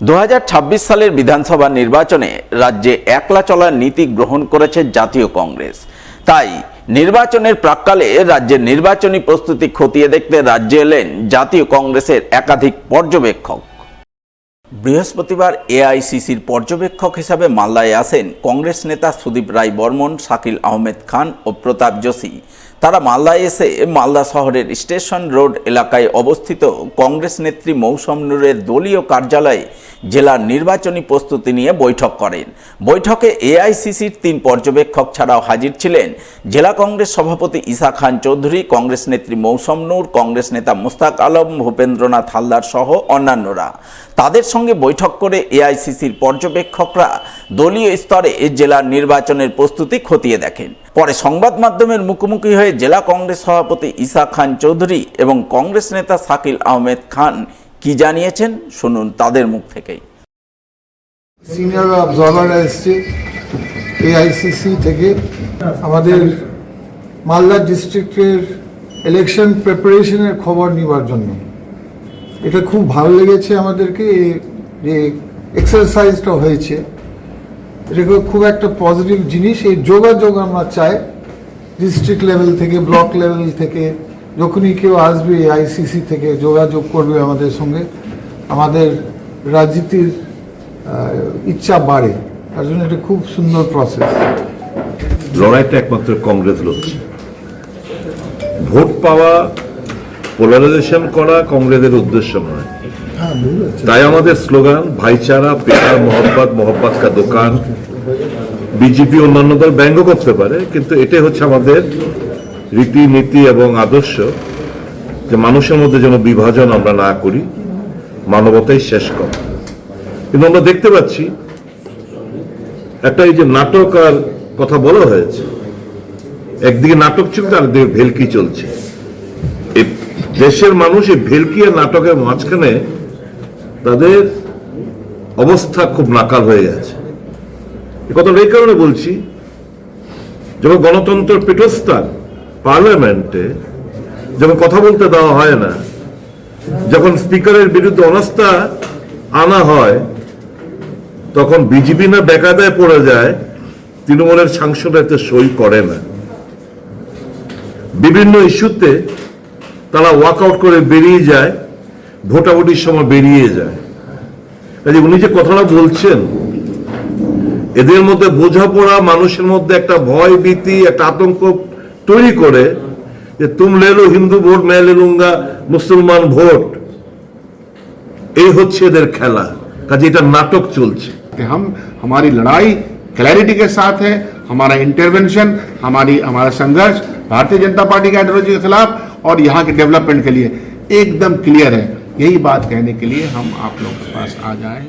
2026 সালের বিধানসভা নির্বাচনে রাজ্যে একলা চলার নীতি গ্রহণ করেছে জাতীয় কংগ্রেস। তাই নির্বাচনের প্রাক্কালে রাজ্যের নির্বাচনী প্রস্তুতি খতিয়ে দেখতে রাজ্যে এলেন জাতীয় কংগ্রেসের একাধিক পর্যবেক্ষক। বৃহস্পতিবার এআইসিসির পর্যবেক্ষক হিসাবে মালদায় আসেন কংগ্রেস নেতা সুদীপ রায় বর্মন, শাকিল আহমেদ খান ও প্রতাপ যোশী। তারা মালদায় এসে মালদা শহরের স্টেশন রোড এলাকায় অবস্থিত কংগ্রেস নেত্রী মৌসম নূরের দলীয় কার্যালয়ে জেলার নির্বাচনী প্রস্তুতি নিয়ে বৈঠক করেন। বৈঠকে এআইসিসির 3 পর্যবেক্ষক ছাড়াও হাজির ছিলেন জেলা কংগ্রেস সভাপতি ঈসা খান চৌধুরী, কংগ্রেস নেত্রী মৌসম নূর, কংগ্রেস নেতা মুস্তাক আলম, ভূপেন্দ্রনাথ হালদার সহ অন্যান্যরা। তাদের সঙ্গে বৈঠক করে এআইসিসির পর্যবেক্ষকরা দলীয় স্তরে জেলার নির্বাচনের প্রস্তুতি খতিয়ে দেখেন। পরে সংবাদ মাধ্যমের মুখোমুখি হয়ে জেলা কংগ্রেস সভাপতি ঈসা খান চৌধুরী এবং কংগ্রেস নেতা শাকিল আহমেদ খান কি জানিয়েছেন শুনুন তাদের মুখ থেকেই। সিনিয়র অবজারভাররা এসছে এআইসিসি থেকে আমাদের মালদা ডিস্ট্রিক্টের ইলেকশন প্রিপারেশনের খবর নেওয়ার জন্য। এটা খুব ভালো লেগেছে আমাদেরকে, যে এক্সারসাইজটা হয়েছে এটা খুব একটা পজিটিভ জিনিস। এই যোগাযোগ আমরা চাই ডিস্ট্রিক্ট লেভেল থেকে, ব্লক লেভেল থেকে, যখনই কেউ আসবে আইসিসি থেকে যোগাযোগ করবে আমাদের সঙ্গে, আমাদের রাজনীতির ইচ্ছা বাড়ে। তার জন্য এটা খুব সুন্দর প্রসেস। লড়াইটা একমাত্র কংগ্রেস লড়ছে। ভোট পাওয়া, পোলারাইজেশন করা কংগ্রেসের উদ্দেশ্য নয়। তাই আমাদের স্লোগান ভাইচারা, প্যার, মোহব্বত, মোহব্বত কা দোকান। বিজেপি অন্যান্য দল ব্যঙ্গ করতে পারে, কিন্তু এটাই হচ্ছে আমাদের রীতিনীতি এবং আদর্শ, যে মানুষের মধ্যে যেন বিভাজন আমরা না করি, মানবতাই শেষ কর। কিন্তু আমরা দেখতে পাচ্ছি একটা এই যে নাটক আর কথা বলা হয়েছে, একদিকে নাটক চলছে, আরেকদিকে ভেলকি চলছে। এই দেশের মানুষ এই ভেলকি আর নাটকের মাঝখানে তাদের অবস্থা খুব নাকাল হয়ে গেছে। এই কথাটা এই কারণে বলছি, যখন গণতন্ত্র পীঠস্থান পার্লামেন্টে যখন কথা বলতে দেওয়া হয় না, যখন স্পিকারের বিরুদ্ধে অনাস্থা আনা হয়, তখন বিজেপি না বেকায়দায় পড়ে যায়, তৃণমূলের সাংসদরা এতে সই করে না। বিভিন্ন ইস্যুতে তারা ওয়াকআউট করে বেরিয়ে যায়, ভোটাভুটির সময় বেরিয়ে যায়। কাজে উনি যে কথাটা বলছেন, এদের মধ্যে বোঝাপড়া, মানুষের মধ্যে একটা ভয় ভীতি, একটা আতঙ্ক তৈরি করে যে তুম লে লো হিন্দু ভোট, मैं ले लूंगा মুসলমান ভোট। এই হচ্ছে এদের খেলা। কাজে এটা নাটক চলছে। हम हमारी लड़ाई क्लैरिटी के साथ है, हमारा इंटरवेंशन, हमारा संघर्ष भारतीय जनता पार्टी के आइडियोलॉजी के खिलाफ और यहाँ के डेवलपमेंट के लिए एकदम क्लियर है। यही बात कहने के लिए हम आप लोगों के पास आ जाए।